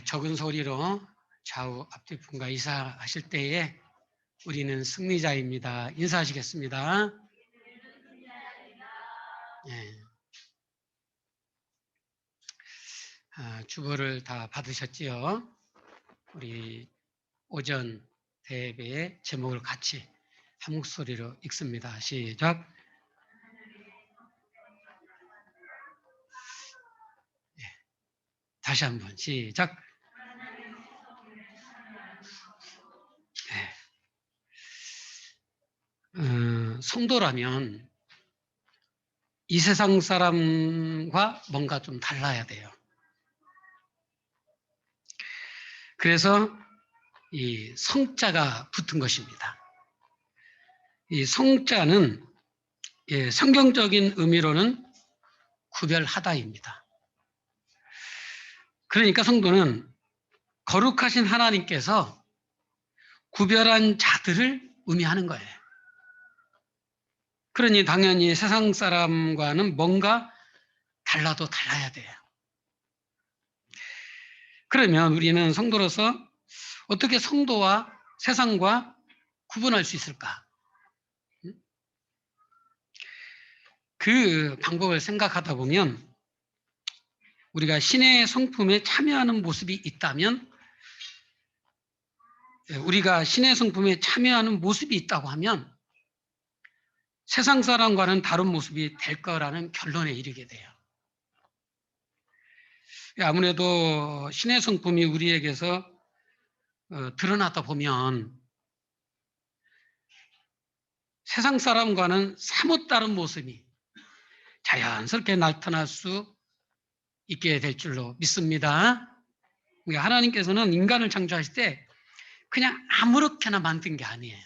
적은 소리로 좌우 앞뒤분과 이사하실 때에 우리는 승리자입니다. 인사하시겠습니다. 예. 주보를 다 받으셨지요? 우리 오전 대회의 제목을 같이 한 목소리로 읽습니다. 시작. 예. 다시 한번 시작. 성도라면 이 세상 사람과 뭔가 좀 달라야 돼요. 그래서 이 성자가 붙은 것입니다. 이 성자는 성경적인 의미로는 구별하다입니다. 그러니까 성도는 거룩하신 하나님께서 구별한 자들을 의미하는 거예요. 그러니 당연히 세상 사람과는 뭔가 달라도 달라야 돼요. 그러면 우리는 성도로서 어떻게 성도와 세상과 구분할 수 있을까? 그 방법을 생각하다 보면 우리가 신의 성품에 참여하는 모습이 있다면, 우리가 신의 성품에 참여하는 모습이 있다고 하면 세상 사람과는 다른 모습이 될 거라는 결론에 이르게 돼요. 아무래도 신의 성품이 우리에게서 드러나다 보면 세상 사람과는 사뭇 다른 모습이 자연스럽게 나타날 수 있게 될 줄로 믿습니다. 그러니까 하나님께서는 인간을 창조하실 때 그냥 아무렇게나 만든 게 아니에요.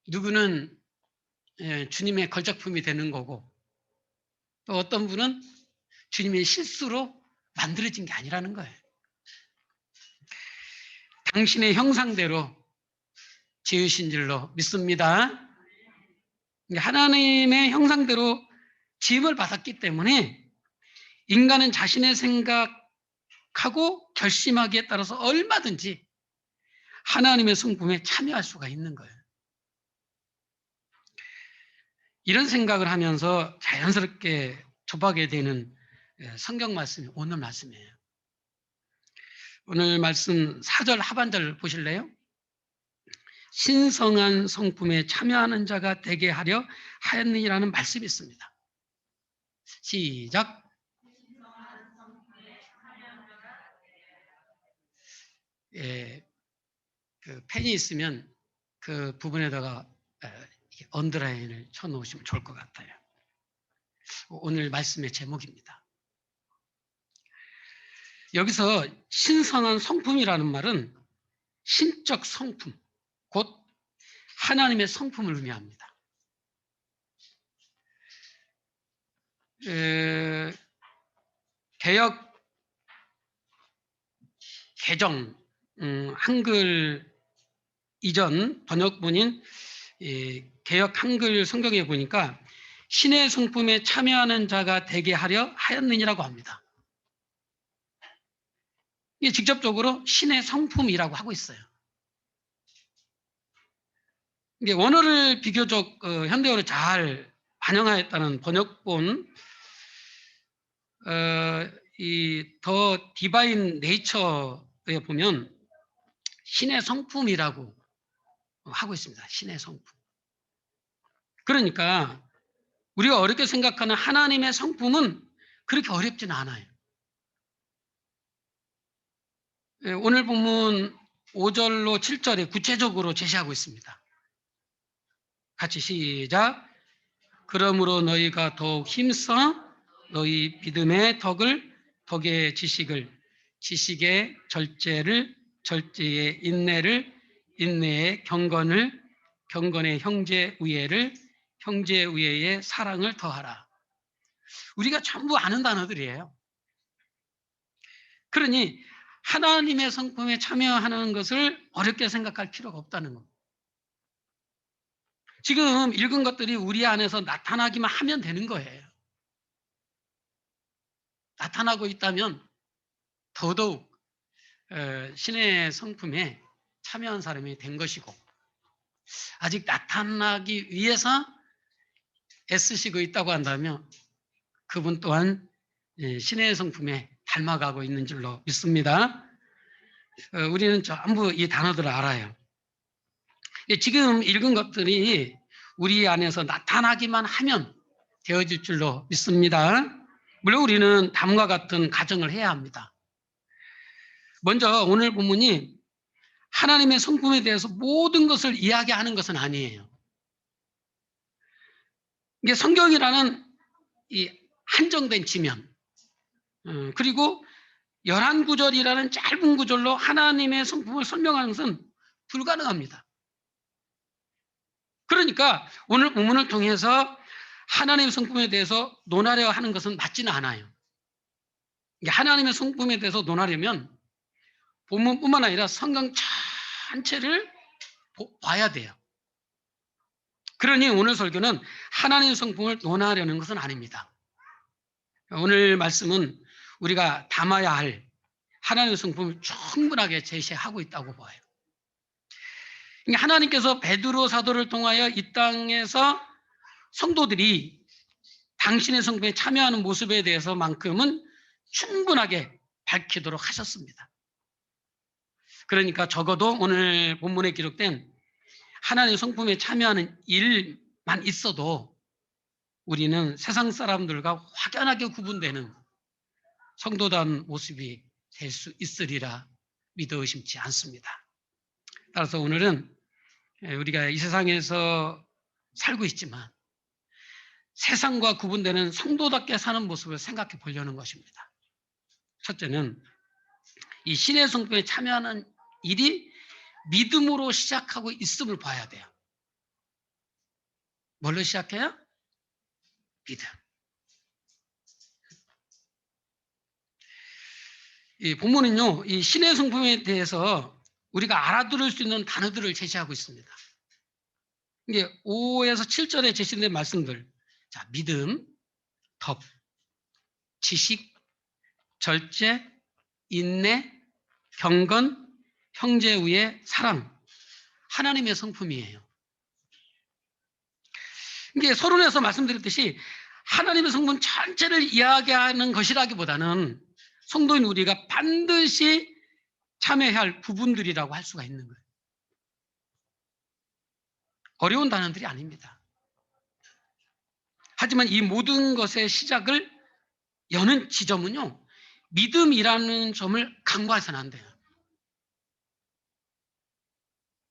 누구는 주님의 걸작품이 되는 거고, 또 어떤 분은 주님의 실수로 만들어진 게 아니라는 거예요. 당신의 형상대로 지으신 줄로 믿습니다. 하나님의 형상대로 지음을 받았기 때문에 인간은 자신의 생각하고 결심하기에 따라서 얼마든지 하나님의 성품에 참여할 수가 있는 거예요. 이런 생각을 하면서 자연스럽게 접하게 되는 성경 말씀이 오늘 말씀이에요. 오늘 말씀 4절 하반절 보실래요? 신성한 성품에 참여하는 자가 되게 하려 하였느니라는 말씀이 있습니다. 시작. 그 펜이 있으면 그 부분에다가 언더라인을 쳐놓으시면 좋을 것 같아요. 오늘 말씀의 제목입니다. 여기서 신성한 성품이라는 말은 신적 성품, 곧 하나님의 성품을 의미합니다. 개역 개정 한글 이전 번역본인 개역 한글 성경에 보니까 신의 성품에 참여하는 자가 되게 하려 하였느니라고 합니다. 이게 직접적으로 신의 성품이라고 하고 있어요. 이게 원어를 비교적 현대어로 잘 반영하였다는 번역본 이 더 디바인 네이처에 보면 신의 성품이라고 하고 있습니다. 신의 성품. 그러니까 우리가 어렵게 생각하는 하나님의 성품은 그렇게 어렵지는 않아요. 오늘 본문 5절로 7절에 구체적으로 제시하고 있습니다. 같이 시작. 그러므로 너희가 더욱 힘써 너희 믿음의 덕의 지식을, 지식의 절제를, 절제의 인내를, 인내의 경건을, 경건의 형제 우애를, 형제 우애의 사랑을 더하라. 우리가 전부 아는 단어들이에요. 그러니 하나님의 성품에 참여하는 것을 어렵게 생각할 필요가 없다는 겁니다. 지금 읽은 것들이 우리 안에서 나타나기만 하면 되는 거예요. 나타나고 있다면 더더욱 신의 성품에 참여한 사람이 된 것이고, 아직 나타나기 위해서 애쓰시고 있다고 한다면 그분 또한 신의 성품에 닮아가고 있는 줄로 믿습니다. 우리는 전부 이 단어들을 알아요. 지금 읽은 것들이 우리 안에서 나타나기만 하면 되어질 줄로 믿습니다. 물론 우리는 다음과 같은 가정을 해야 합니다. 먼저 오늘 본문이 하나님의 성품에 대해서 모든 것을 이야기하는 것은 아니에요. 이게 성경이라는 이 한정된 지면, 그리고 11구절이라는 짧은 구절로 하나님의 성품을 설명하는 것은 불가능합니다. 그러니까 오늘 본문을 통해서 하나님의 성품에 대해서 논하려 하는 것은 맞지는 않아요. 하나님의 성품에 대해서 논하려면 본문뿐만 아니라 성경 전체를 봐야 돼요. 그러니 오늘 설교는 하나님의 성품을 논하려는 것은 아닙니다. 오늘 말씀은 우리가 담아야 할 하나님의 성품을 충분하게 제시하고 있다고 봐요. 하나님께서 베드로 사도를 통하여 이 땅에서 성도들이 당신의 성품에 참여하는 모습에 대해서만큼은 충분하게 밝히도록 하셨습니다. 그러니까 적어도 오늘 본문에 기록된 하나님의 성품에 참여하는 일만 있어도 우리는 세상 사람들과 확연하게 구분되는 성도다운 모습이 될 수 있으리라 믿어 의심치 않습니다. 따라서 오늘은 우리가 이 세상에서 살고 있지만 세상과 구분되는 성도답게 사는 모습을 생각해 보려는 것입니다. 첫째는 이 신의 성품에 참여하는 일이 믿음으로 시작하고 있음을 봐야 돼요. 뭘로 시작해요? 믿음. 이 본문은요, 이 신의 성품에 대해서 우리가 알아들을 수 있는 단어들을 제시하고 있습니다. 이게 5에서 7절에 제시된 말씀들. 자, 믿음, 덕, 지식, 절제, 인내, 경건, 형제우애, 사랑. 하나님의 성품이에요. 이게 서론에서 말씀드렸듯이 하나님의 성품 전체를 이야기하는 것이라기보다는 성도인 우리가 반드시 참여해야 할 부분들이라고 할 수가 있는 거예요. 어려운 단어들이 아닙니다. 하지만 이 모든 것의 시작을 여는 지점은요, 믿음이라는 점을 간과해서는 안 돼요.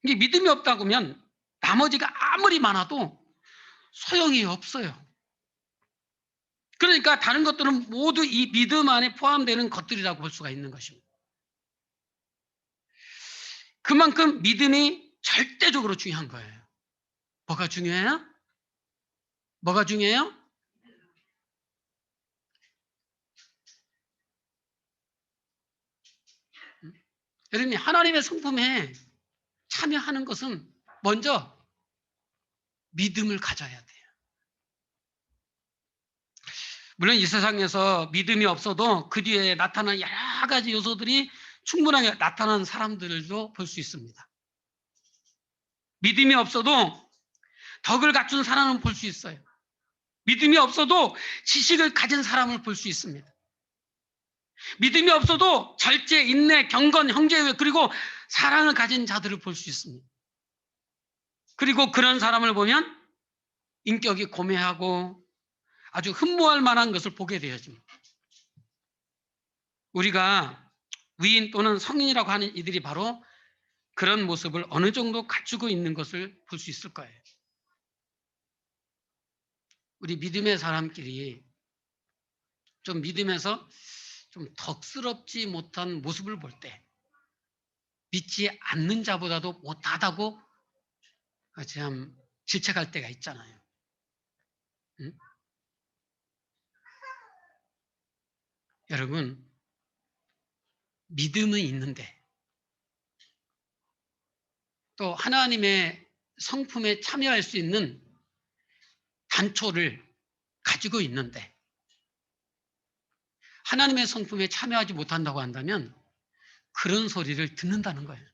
이게 믿음이 없다고 하면 나머지가 아무리 많아도 소용이 없어요. 그러니까 다른 것들은 모두 이 믿음 안에 포함되는 것들이라고 볼 수가 있는 것입니다. 그만큼 믿음이 절대적으로 중요한 거예요. 뭐가 중요해요? 뭐가 중요해요? 여러분이 하나님의 성품에 참여하는 것은 먼저 믿음을 가져야 돼요. 물론 이 세상에서 믿음이 없어도 그 뒤에 나타난 여러 가지 요소들이 충분하게 나타나는 사람들도 볼 수 있습니다. 믿음이 없어도 덕을 갖춘 사람을 볼 수 있어요. 믿음이 없어도 지식을 가진 사람을 볼 수 있습니다. 믿음이 없어도 절제, 인내, 경건, 형제우애 그리고 사랑을 가진 자들을 볼 수 있습니다. 그리고 그런 사람을 보면 인격이 고매하고 아주 흠모할 만한 것을 보게 되어집니다. 우리가 위인 또는 성인이라고 하는 이들이 바로 그런 모습을 어느 정도 갖추고 있는 것을 볼 수 있을 거예요. 우리 믿음의 사람끼리 좀 믿음에서 좀 덕스럽지 못한 모습을 볼 때 믿지 않는 자보다도 못하다고 참 질책할 때가 있잖아요. 응? 여러분, 믿음은 있는데 또 하나님의 성품에 참여할 수 있는 단초를 가지고 있는데 하나님의 성품에 참여하지 못한다고 한다면 그런 소리를 듣는다는 거예요.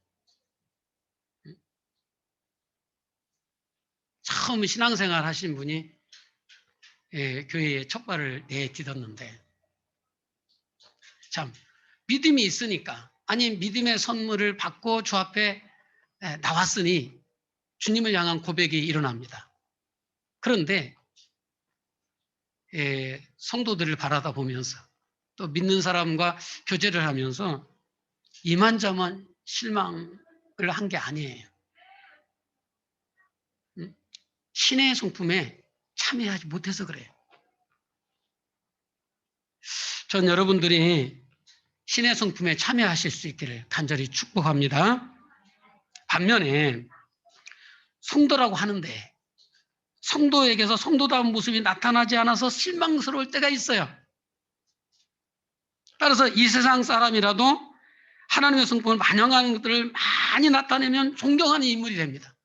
처음 신앙생활 하신 분이 교회에 첫 발을 내딛었는데 참 믿음이 있으니까 아니 믿음의 선물을 받고 주 앞에 나왔으니 주님을 향한 고백이 일어납니다. 그런데 성도들을 바라다 보면서 또 믿는 사람과 교제를 하면서 이만저만 실망을 한 게 아니에요. 신의 성품에 참여하지 못해서 그래요. 전 여러분들이 신의 성품에 참여하실 수 있기를 간절히 축복합니다. 반면에 성도라고 하는데 성도에게서 성도다운 모습이 나타나지 않아서 실망스러울 때가 있어요. 따라서 이 세상 사람이라도 하나님의 성품을 반영하는 것들을 많이 나타내면 존경하는 인물이 됩니다.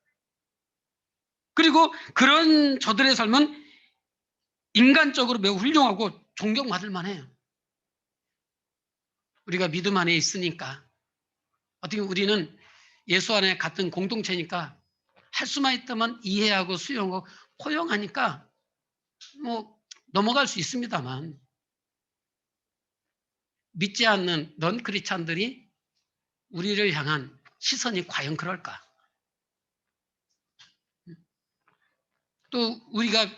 그리고 그런 저들의 삶은 인간적으로 매우 훌륭하고 존경받을 만해요. 우리가 믿음 안에 있으니까 어떻게 우리는 예수 안에 같은 공동체니까 할 수만 있다면 이해하고 수용하고 포용하니까 뭐 넘어갈 수 있습니다만 믿지 않는 넌 크리스찬들이 우리를 향한 시선이 과연 그럴까? 또 우리가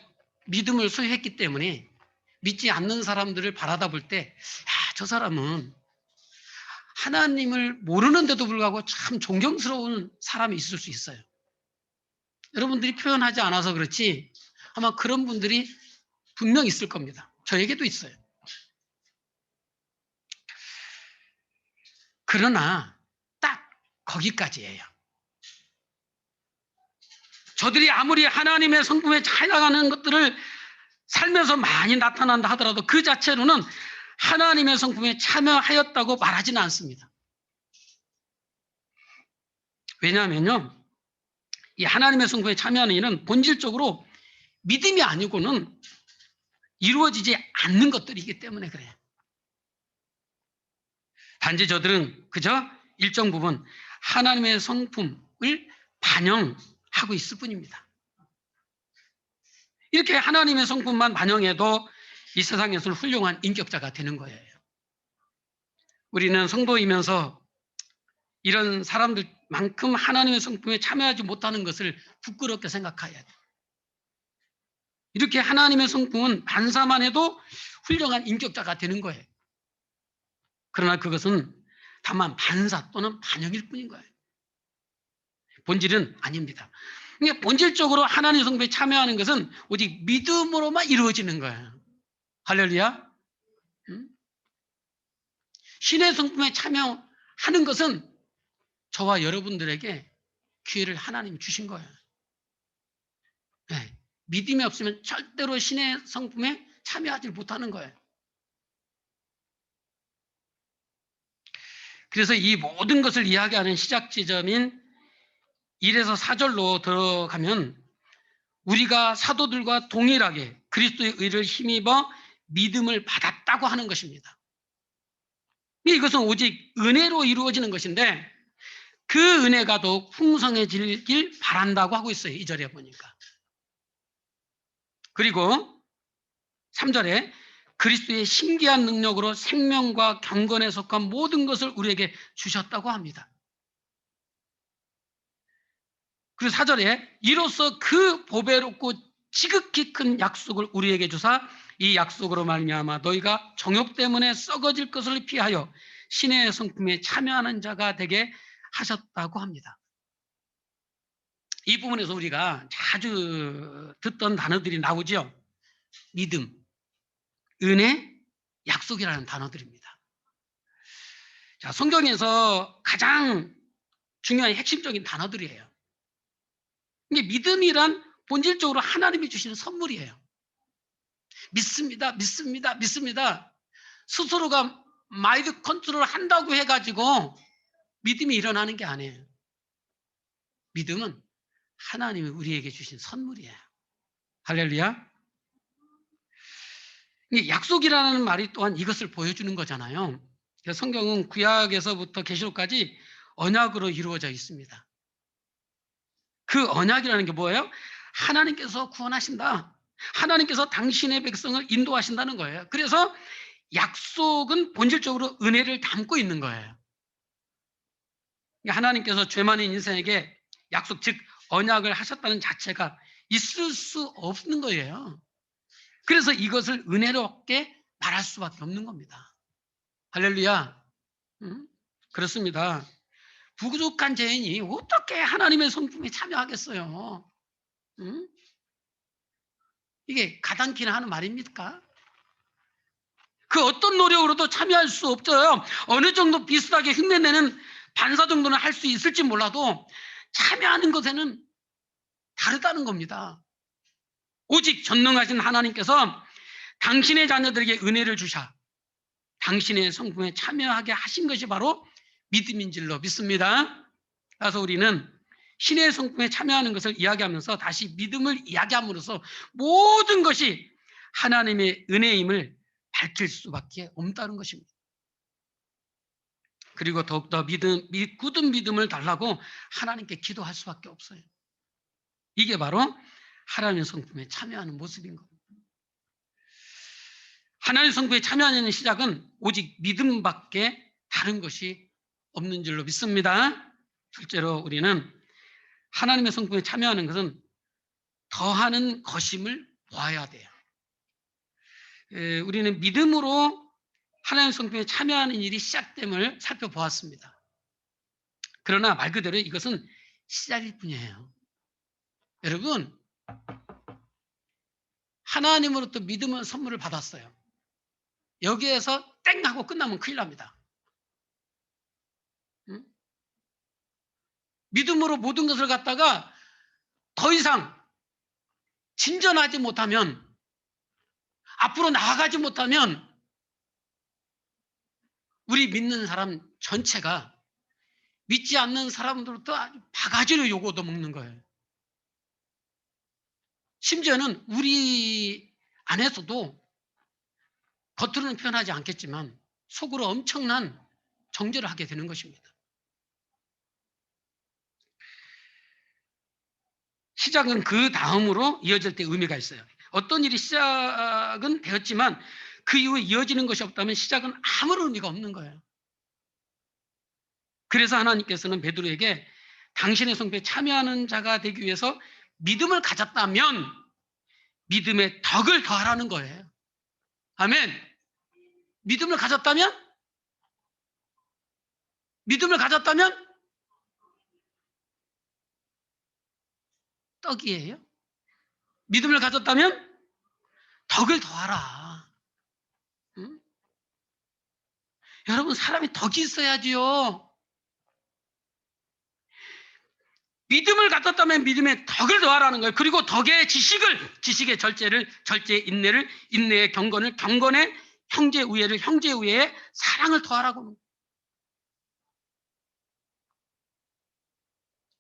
믿음을 소유했기 때문에 믿지 않는 사람들을 바라다 볼 때, 저 사람은 하나님을 모르는데도 불구하고 참 존경스러운 사람이 있을 수 있어요. 여러분들이 표현하지 않아서 그렇지 아마 그런 분들이 분명 있을 겁니다. 저에게도 있어요. 그러나 딱 거기까지예요. 저들이 아무리 하나님의 성품에 찬양하는 것들을 살면서 많이 나타난다 하더라도 그 자체로는 하나님의 성품에 참여하였다고 말하지는 않습니다. 왜냐하면요, 이 하나님의 성품에 참여하는 일은 본질적으로 믿음이 아니고는 이루어지지 않는 것들이기 때문에 그래요. 단지 저들은 그저 일정 부분 하나님의 성품을 반영하고 있을 뿐입니다. 이렇게 하나님의 성품만 반영해도 이 세상에서는 훌륭한 인격자가 되는 거예요. 우리는 성도이면서 이런 사람들만큼 하나님의 성품에 참여하지 못하는 것을 부끄럽게 생각해야 돼요. 이렇게 하나님의 성품은 반사만 해도 훌륭한 인격자가 되는 거예요. 그러나 그것은 다만 반사 또는 반영일 뿐인 거예요. 본질은 아닙니다. 그러니까 본질적으로 하나님의 성품에 참여하는 것은 오직 믿음으로만 이루어지는 거예요. 할렐루야. 신의 성품에 참여하는 것은 저와 여러분들에게 기회를 하나님이 주신 거예요. 네. 믿음이 없으면 절대로 신의 성품에 참여하지 못하는 거예요. 그래서 이 모든 것을 이야기하는 시작 지점인 1에서 4절로 들어가면 우리가 사도들과 동일하게 그리스도의 의를 힘입어 믿음을 받았다고 하는 것입니다. 이것은 오직 은혜로 이루어지는 것인데 그 은혜가 더욱 풍성해지길 바란다고 하고 있어요. 2절에 보니까. 그리고 3절에 그리스도의 신기한 능력으로 생명과 경건에 속한 모든 것을 우리에게 주셨다고 합니다. 그리고 4절에 이로써 그 보배롭고 지극히 큰 약속을 우리에게 주사 이 약속으로 말미암아 너희가 정욕 때문에 썩어질 것을 피하여 신의 성품에 참여하는 자가 되게 하셨다고 합니다. 이 부분에서 우리가 자주 듣던 단어들이 나오죠. 믿음, 은혜, 약속이라는 단어들입니다. 자, 성경에서 가장 중요한 핵심적인 단어들이에요. 이게 믿음이란 본질적으로 하나님이 주시는 선물이에요. 믿습니다, 믿습니다, 믿습니다. 스스로가 마인드 컨트롤 한다고 해가지고 믿음이 일어나는 게 아니에요. 믿음은 하나님이 우리에게 주신 선물이에요. 할렐루야. 이 약속이라는 말이 또한 이것을 보여주는 거잖아요. 그래서 성경은 구약에서부터 계시록까지 언약으로 이루어져 있습니다. 그 언약이라는 게 뭐예요? 하나님께서 구원하신다. 하나님께서 당신의 백성을 인도하신다는 거예요. 그래서 약속은 본질적으로 은혜를 담고 있는 거예요. 하나님께서 죄 많은 인생에게 약속, 즉 언약을 하셨다는 자체가 있을 수 없는 거예요. 그래서 이것을 은혜롭게 말할 수밖에 없는 겁니다. 할렐루야. 그렇습니다. 부족한 죄인이 어떻게 하나님의 성품에 참여하겠어요? 이게 가당키나 하는 말입니까? 그 어떤 노력으로도 참여할 수 없어요. 어느 정도 비슷하게 흉내내는 반사 정도는 할 수 있을지 몰라도 참여하는 것에는 다르다는 겁니다. 오직 전능하신 하나님께서 당신의 자녀들에게 은혜를 주셔 당신의 성품에 참여하게 하신 것이 바로 믿음인 줄로 믿습니다. 그래서 우리는 신의 성품에 참여하는 것을 이야기하면서 다시 믿음을 이야기함으로써 모든 것이 하나님의 은혜임을 밝힐 수밖에 없다는 것입니다. 그리고 더욱더 굳은 믿음을 달라고 하나님께 기도할 수밖에 없어요. 이게 바로 하나님의 성품에 참여하는 모습인 겁니다. 하나님의 성품에 참여하는 시작은 오직 믿음밖에 다른 것이 없는 줄로 믿습니다. 실제로 우리는 하나님의 성품에 참여하는 것은 더하는 것임을 보아야 돼요. 우리는 믿음으로 하나님의 성품에 참여하는 일이 시작됨을 살펴보았습니다. 그러나 말 그대로 이것은 시작일 뿐이에요. 여러분, 하나님으로부터 믿음은 선물을 받았어요. 여기에서 땡 하고 끝나면 큰일 납니다. 응? 믿음으로 모든 것을 갖다가 더 이상 진전하지 못하면, 앞으로 나아가지 못하면 우리 믿는 사람 전체가 믿지 않는 사람들부터 아주 바가지로 요거 얻어먹는 거예요. 심지어는 우리 안에서도 겉으로는 표현하지 않겠지만 속으로 엄청난 정죄를 하게 되는 것입니다. 시작은 그 다음으로 이어질 때 의미가 있어요. 어떤 일이 시작은 되었지만 그 이후에 이어지는 것이 없다면 시작은 아무런 의미가 없는 거예요. 그래서 하나님께서는 베드로에게 당신의 성품에 참여하는 자가 되기 위해서 믿음을 가졌다면 믿음의 덕을 더하라는 거예요. 아멘. 믿음을 가졌다면 떡이에요. 믿음을 가졌다면 덕을 더하라. 응? 여러분, 사람이 덕이 있어야지요. 믿음을 가졌다면 믿음의 덕을 더하라는 거예요. 그리고 덕의 지식의 절제의 인내를, 인내의 경건을, 경건의 형제 우애를, 형제 우애의 사랑을 더하라고.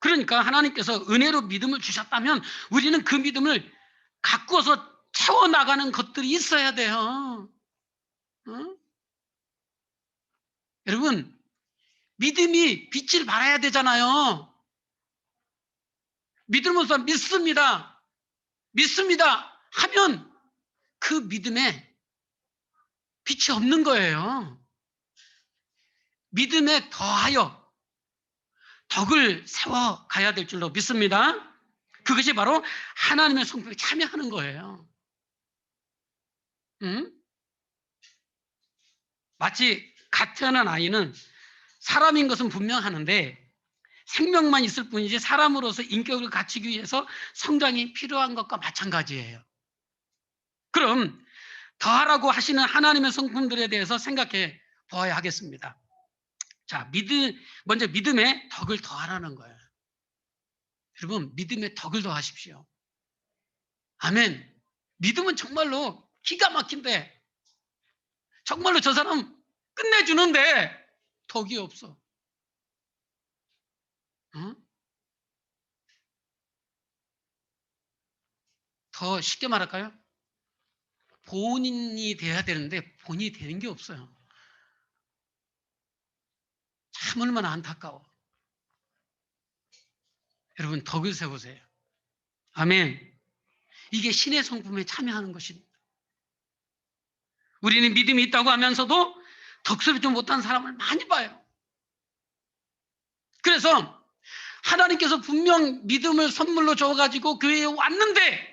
그러니까 하나님께서 은혜로 믿음을 주셨다면 우리는 그 믿음을 가꾸어서 채워나가는 것들이 있어야 돼요. 응? 여러분, 믿음이 빛을 발해야 되잖아요. 믿음으로써 믿습니다 하면 그 믿음에 빛이 없는 거예요. 믿음에 더하여 덕을 세워가야 될 줄로 믿습니다. 그것이 바로 하나님의 성품에 참여하는 거예요. 응? 마치 갓 태어난 아이는 사람인 것은 분명하는데 생명만 있을 뿐이지 사람으로서 인격을 갖추기 위해서 성장이 필요한 것과 마찬가지예요. 그럼 더하라고 하시는 하나님의 성품들에 대해서 생각해 보아야 하겠습니다. 자, 먼저 믿음의 덕을 더하라는 거예요. 여러분, 믿음의 덕을 더하십시오. 아멘. 믿음은 정말로 기가 막힌데, 정말로 저 사람 끝내주는데 덕이 없어. 어? 더 쉽게 말할까요? 본인이 돼야 되는데 본인이 되는 게 없어요. 참 얼마나 안타까워. 여러분 덕을 세우세요. 아멘. 이게 신의 성품에 참여하는 것입니다. 우리는 믿음이 있다고 하면서도 덕스럽지 못한 사람을 많이 봐요. 그래서 하나님께서 분명 믿음을 선물로 줘가지고 교회에 왔는데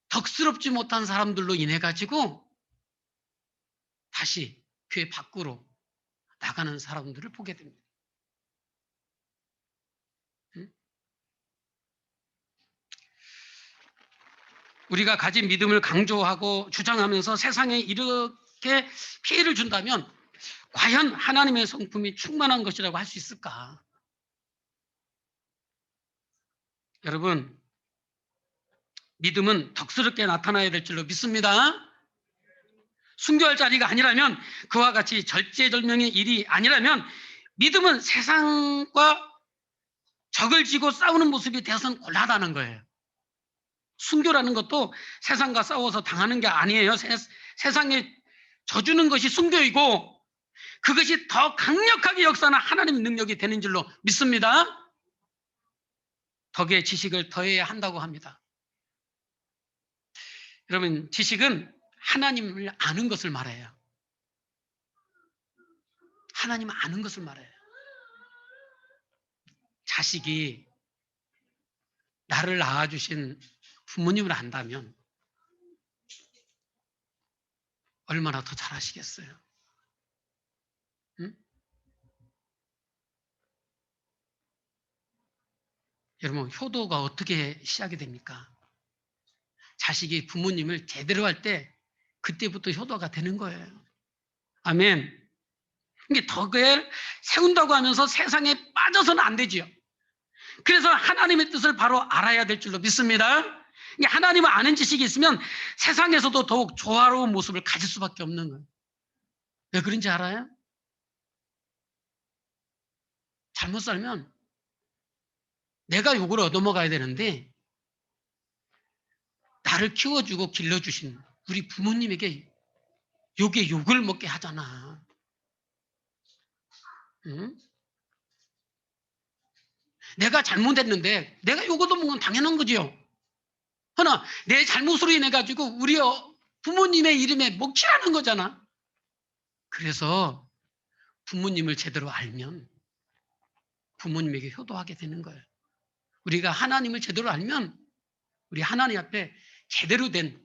덕스럽지 못한 사람들로 인해 가지고 다시 교회 밖으로 나가는 사람들을 보게 됩니다. 우리가 가진 믿음을 강조하고 주장하면서 세상에 이렇게 피해를 준다면 과연 하나님의 성품이 충만한 것이라고 할 수 있을까? 여러분, 믿음은 덕스럽게 나타나야 될 줄로 믿습니다. 순교할 자리가 아니라면, 그와 같이 절제절명의 일이 아니라면 믿음은 세상과 적을 지고 싸우는 모습이 되어서는 곤란하다는 거예요. 순교라는 것도 세상과 싸워서 당하는 게 아니에요. 세상에 져주는 것이 순교이고 그것이 더 강력하게 역사하는 하나님의 능력이 되는 줄로 믿습니다. 덕의 지식을 더해야 한다고 합니다. 여러분, 지식은 하나님을 아는 것을 말해요. 하나님을 아는 것을 말해요. 자식이 나를 낳아주신 부모님을 안다면 얼마나 더 잘하시겠어요? 응? 여러분, 효도가 어떻게 시작이 됩니까? 자식이 부모님을 제대로 할 때 그때부터 효도가 되는 거예요. 아멘. 이게 덕을 세운다고 하면서 세상에 빠져서는 안 되지요. 그래서 하나님의 뜻을 바로 알아야 될 줄로 믿습니다. 하나님을 아는 지식이 있으면 세상에서도 더욱 조화로운 모습을 가질 수밖에 없는 거예요. 왜 그런지 알아요? 잘못 살면 내가 욕을 얻어먹어야 되는데 나를 키워주고 길러주신 우리 부모님에게 욕을 먹게 하잖아. 응? 내가 잘못했는데 내가 욕 얻어먹은 건 당연한 거지요. 그러나 내 잘못으로 인해 가지고 우리 부모님의 이름에 먹칠하는 거잖아. 그래서 부모님을 제대로 알면 부모님에게 효도하게 되는 거예요. 우리가 하나님을 제대로 알면 우리 하나님 앞에 제대로 된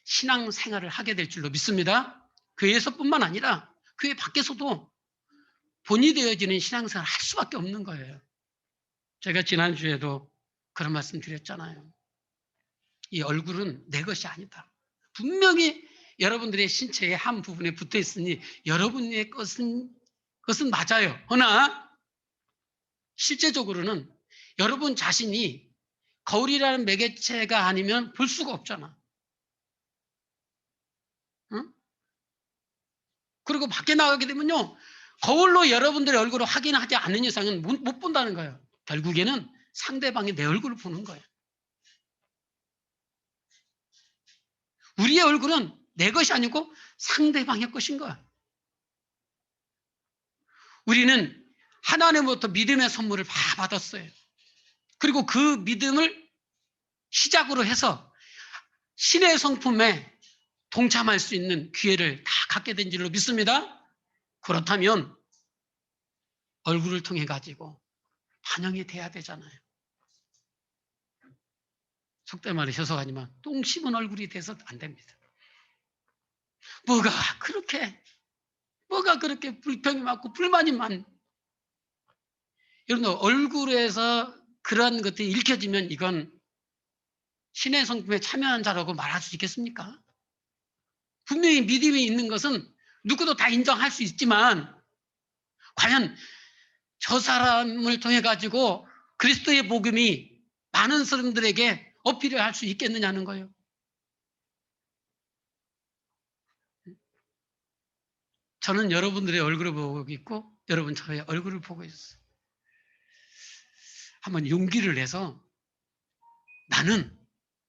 신앙 생활을 하게 될 줄로 믿습니다. 교회에서뿐만 아니라 교회 밖에서도 본이 되어지는 신앙생활을 할 수밖에 없는 거예요. 제가 지난주에도 그런 말씀 드렸잖아요. 이 얼굴은 내 것이 아니다. 분명히 여러분들의 신체의 한 부분에 붙어 있으니 여러분의 것은 맞아요. 그러나 실제적으로는 여러분 자신이 거울이라는 매개체가 아니면 볼 수가 없잖아. 응? 그리고 밖에 나가게 되면요, 거울로 여러분들의 얼굴을 확인하지 않는 이상은 못 본다는 거예요. 결국에는 상대방이 내 얼굴을 보는 거예요. 우리의 얼굴은 내 것이 아니고 상대방의 것인 거야. 우리는 하나님으로부터 믿음의 선물을 다 받았어요. 그리고 그 믿음을 시작으로 해서 신의 성품에 동참할 수 있는 기회를 다 갖게 된 줄로 믿습니다. 그렇다면 얼굴을 통해 가지고 반영이 돼야 되잖아요. 속된 말이 죄송하지만 똥 씹은 얼굴이 돼서 안 됩니다. 뭐가 그렇게 불평이 많고 불만이 여러분, 얼굴에서 그런 것들이 읽혀지면 이건 신의 성품에 참여한 자라고 말할 수 있겠습니까? 분명히 믿음이 있는 것은 누구도 다 인정할 수 있지만 과연 저 사람을 통해 가지고 그리스도의 복음이 많은 사람들에게 어필을 할 수 있겠느냐는 거예요. 저는 여러분들의 얼굴을 보고 있고 여러분 저의 얼굴을 보고 있어요. 한번 용기를 내서 나는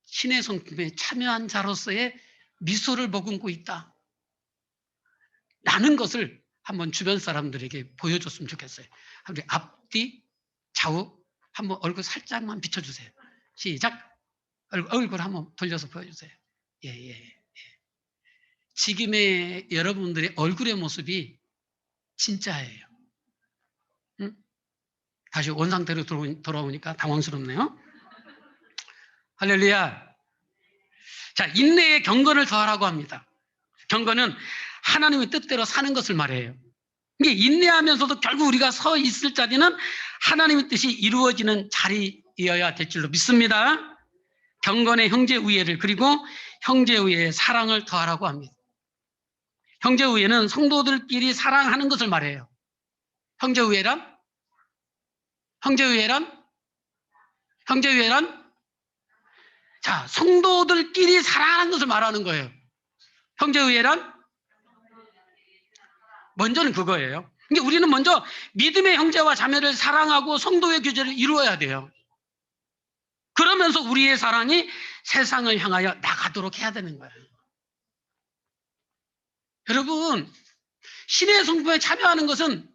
신의 성품에 참여한 자로서의 미소를 머금고 있다 라는 것을 한번 주변 사람들에게 보여줬으면 좋겠어요. 우리 앞뒤 좌우 한번 얼굴 살짝만 비춰주세요. 시작. 얼굴 한번 돌려서 보여주세요. 예. 지금의 여러분들의 얼굴의 모습이 진짜예요. 응? 다시 원상태로 돌아오니까 당황스럽네요. 할렐루야. 자, 인내에 경건을 더하라고 합니다. 경건은 하나님의 뜻대로 사는 것을 말해요. 이게 인내하면서도 결국 우리가 서 있을 자리는 하나님의 뜻이 이루어지는 자리여야 될 줄로 믿습니다. 경건의 형제 우애를 그리고 형제 우애의 사랑을 더하라고 합니다. 형제 우애는 성도들끼리 사랑하는 것을 말해요. 형제 우애란? 자, 성도들끼리 사랑하는 것을 말하는 거예요. 형제 우애란? 먼저는 그거예요. 그러니까 우리는 먼저 믿음의 형제와 자매를 사랑하고 성도의 교제를 이루어야 돼요. 그러면서 우리의 사랑이 세상을 향하여 나가도록 해야 되는 거예요. 여러분, 신의 성품에 참여하는 것은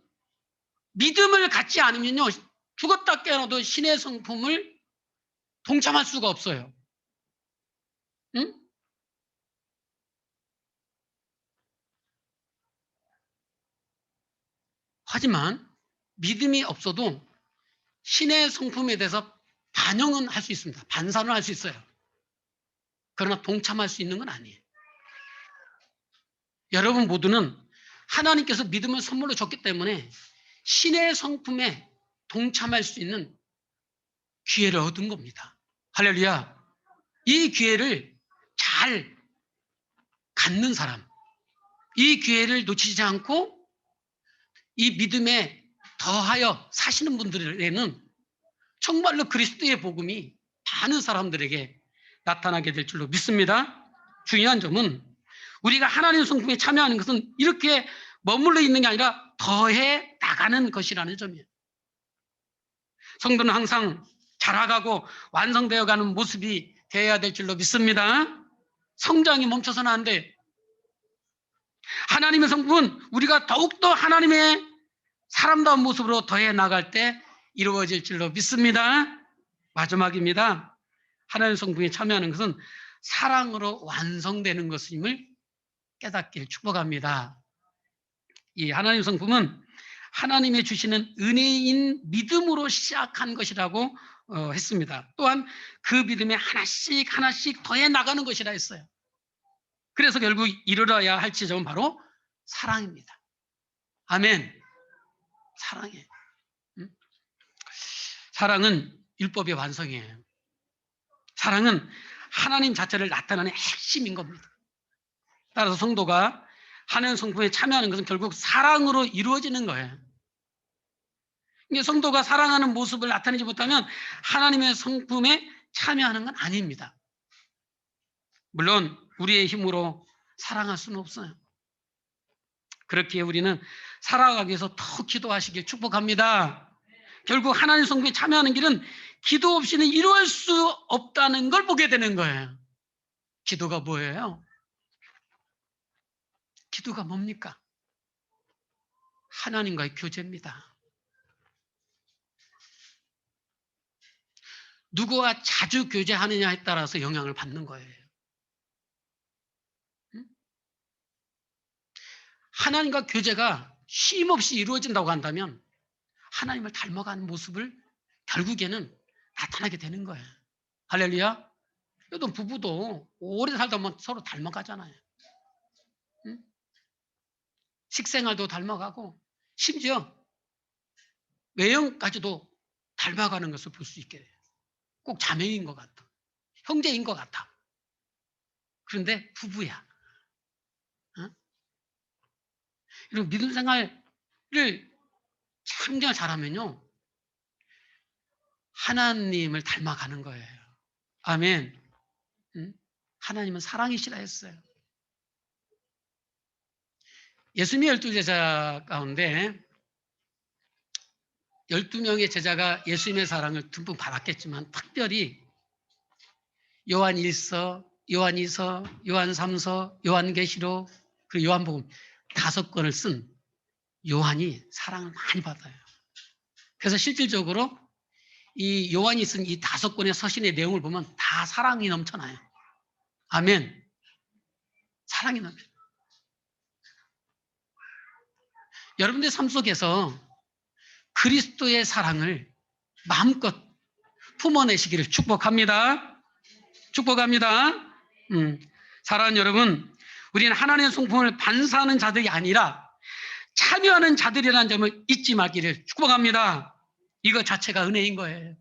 믿음을 갖지 않으면요, 죽었다 깨어나도 신의 성품을 동참할 수가 없어요. 응? 하지만 믿음이 없어도 신의 성품에 대해서 반영은 할 수 있습니다. 반사는 할 수 있어요. 그러나 동참할 수 있는 건 아니에요. 여러분 모두는 하나님께서 믿음을 선물로 줬기 때문에 신의 성품에 동참할 수 있는 기회를 얻은 겁니다. 할렐루야. 이 기회를 잘 갖는 사람, 이 기회를 놓치지 않고 이 믿음에 더하여 사시는 분들에게는 정말로 그리스도의 복음이 많은 사람들에게 나타나게 될 줄로 믿습니다. 중요한 점은 우리가 하나님 성품에 참여하는 것은 이렇게 머물러 있는 게 아니라 더해 나가는 것이라는 점이에요. 성도는 항상 자라가고 완성되어 가는 모습이 되어야 될 줄로 믿습니다. 성장이 멈춰서는 안 돼요. 하나님의 성품은 우리가 더욱더 하나님의 사람다운 모습으로 더해 나갈 때 이루어질 줄로 믿습니다. 마지막입니다. 하나님의 성품에 참여하는 것은 사랑으로 완성되는 것임을 깨닫길 축복합니다. 이 하나님의 성품은 하나님의 주시는 은혜인 믿음으로 시작한 것이라고 했습니다. 또한 그 믿음에 하나씩 더해 나가는 것이라 했어요. 그래서 결국 이루어야 할 지점은 바로 사랑입니다. 아멘. 사랑이에요. 사랑은 율법의 완성이에요. 사랑은 하나님 자체를 나타내는 핵심인 겁니다. 따라서 성도가 하나님 성품에 참여하는 것은 결국 사랑으로 이루어지는 거예요. 성도가 사랑하는 모습을 나타내지 못하면 하나님의 성품에 참여하는 건 아닙니다. 물론 우리의 힘으로 사랑할 수는 없어요. 그렇기에 우리는 살아가기 위해서 더 기도하시길 축복합니다. 결국 하나님 성품에 참여하는 길은 기도 없이는 이루어질 수 없다는 걸 보게 되는 거예요. 기도가 뭐예요? 기도가 뭡니까? 하나님과의 교제입니다. 누구와 자주 교제하느냐에 따라서 영향을 받는 거예요. 하나님과 교제가 쉼없이 이루어진다고 한다면 하나님을 닮아가는 모습을 결국에는 나타나게 되는 거예요. 할렐루야. 또 부부도 오래 살다 보면 서로 닮아가잖아요. 응? 식생활도 닮아가고 심지어 외형까지도 닮아가는 것을 볼 수 있게 돼요. 꼭 자매인 것 같아. 형제인 것 같아. 그런데 부부야. 이런 믿음 생활을 참정을 잘하면요. 하나님을 닮아가는 거예요. 아멘. 하나님은 사랑이시라 했어요. 예수님의 12제자 가운데 12명의 제자가 예수님의 사랑을 듬뿍 받았겠지만 특별히 요한 1서, 요한이서, 요한3서, 요한계시록, 그리고 요한복음 5권을 쓴 요한이 사랑을 많이 받아요. 그래서 실질적으로 이 요한이 쓴 이 5권의 서신의 내용을 보면 다 사랑이 넘쳐나요. 아멘. 사랑이 넘쳐요. 여러분들 삶 속에서 그리스도의 사랑을 마음껏 품어내시기를 축복합니다. 축복합니다. 사랑하는 여러분, 우리는 하나님의 성품을 반사하는 자들이 아니라 참여하는 자들이라는 점을 잊지 말기를 축복합니다. 이거 자체가 은혜인 거예요.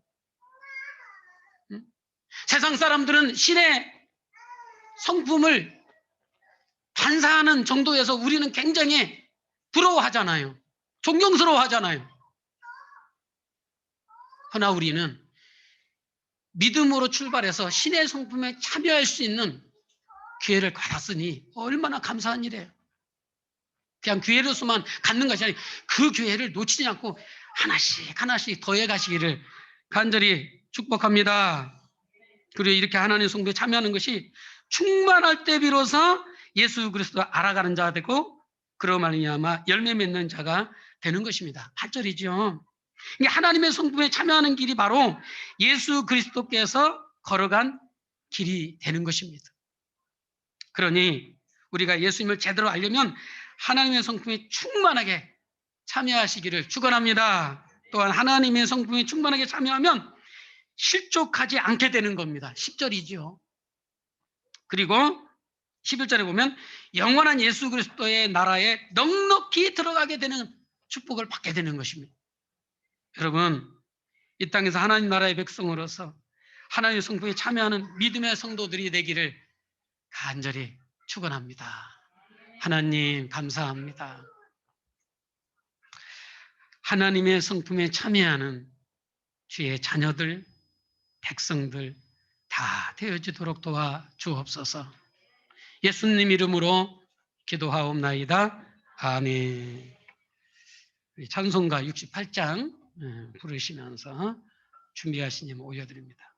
세상 사람들은 신의 성품을 반사하는 정도에서 우리는 굉장히 부러워하잖아요. 존경스러워하잖아요. 그러나 우리는 믿음으로 출발해서 신의 성품에 참여할 수 있는 기회를 받았으니 얼마나 감사한 일이에요. 그냥 기회로서만 갖는 것이 아니라 그 기회를 놓치지 않고 하나씩 더해 가시기를 간절히 축복합니다. 그리고 이렇게 하나님의 성품에 참여하는 것이 충만할 때 비로소 예수 그리스도를 알아가는 자가 되고 그로 말미암아 열매 맺는 자가 되는 것입니다. 8절이죠. 하나님의 성품에 참여하는 길이 바로 예수 그리스도께서 걸어간 길이 되는 것입니다. 그러니 우리가 예수님을 제대로 알려면 하나님의 성품에 충만하게 참여하시기를 축원합니다. 또한 하나님의 성품에 충만하게 참여하면 실족하지 않게 되는 겁니다. 10절이죠. 그리고 11절에 보면 영원한 예수 그리스도의 나라에 넉넉히 들어가게 되는 축복을 받게 되는 것입니다. 여러분, 이 땅에서 하나님 나라의 백성으로서 하나님의 성품에 참여하는 믿음의 성도들이 되기를 간절히 축원합니다. 하나님 감사합니다. 하나님의 성품에 참여하는 주의 자녀들, 백성들 다 되어지도록 도와 주옵소서. 예수님 이름으로 기도하옵나이다. 아멘. 찬송가 68장 부르시면서 준비하신 님 올려드립니다.